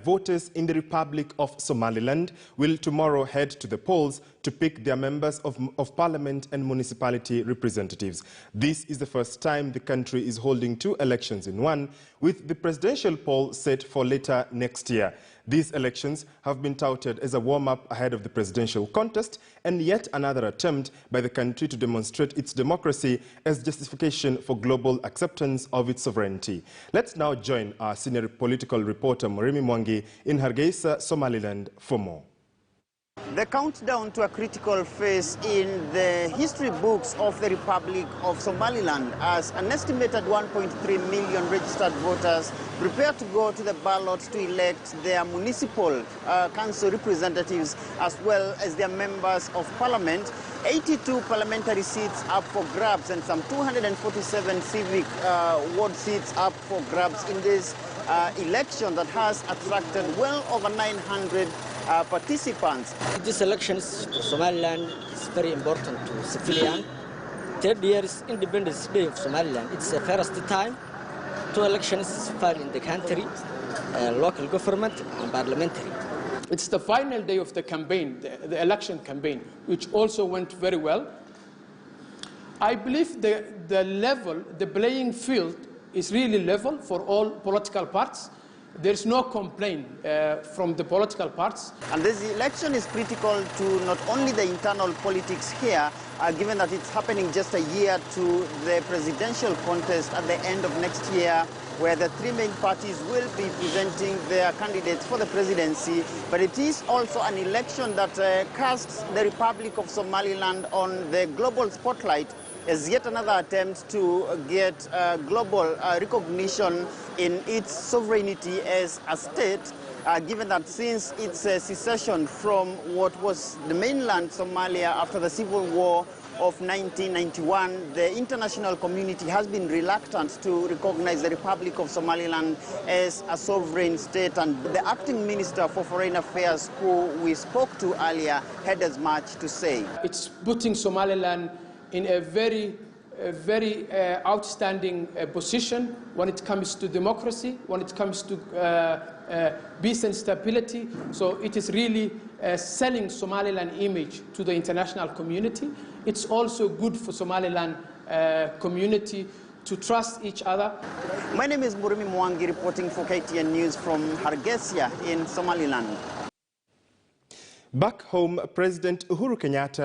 voters in the Republic of Somaliland will tomorrow head to the polls to pick their members of parliament and municipality representatives. This is the first time the country is holding two elections in one, with the presidential poll set for later next year. These elections have been touted as a warm-up ahead of the presidential contest and yet another attempt by the country to demonstrate its democracy as justification for global acceptance of its sovereignty. Let's now join our senior political reporter Murimi Mwangi in Hargeisa, Somaliland for more. The countdown to a critical phase in the history books of the Republic of Somaliland, as an estimated 1.3 million registered voters prepare to go to the ballot to elect their municipal council representatives as well as their members of parliament. 82 parliamentary seats up for grabs and some 247 civic ward seats up for grabs in this election that has attracted well over 900 participants. This election for Somaliland is very important to civilian. 3rd year is Independence Day of Somaliland. It's the first time two elections filed in the country, local government and parliamentary. It's the final day of the campaign, the election campaign, which also went very well. I believe the level, the playing field is really level for all political parties. There's no complaint from the political parties. And this election is critical to not only the internal politics here, given that it's happening just a year to the presidential contest at the end of next year, where the three main parties will be presenting their candidates for the presidency. But it is also an election that casts the Republic of Somaliland on the global spotlight as yet another attempt to get global recognition in its sovereignty as a state, given that since its secession from what was the mainland Somalia after the civil war of 1991, the international community has been reluctant to recognize the Republic of Somaliland as a sovereign state, and the acting Minister for Foreign Affairs, who we spoke to earlier, had as much to say. It's putting Somaliland in a very outstanding position when it comes to democracy, when it comes to peace and stability. So it is really selling Somaliland image to the international community. It's also good for Somaliland community to trust each other. My name is Murimi Mwangi, reporting for KTN News from Hargeisa in Somaliland. Back home, President Uhuru Kenyatta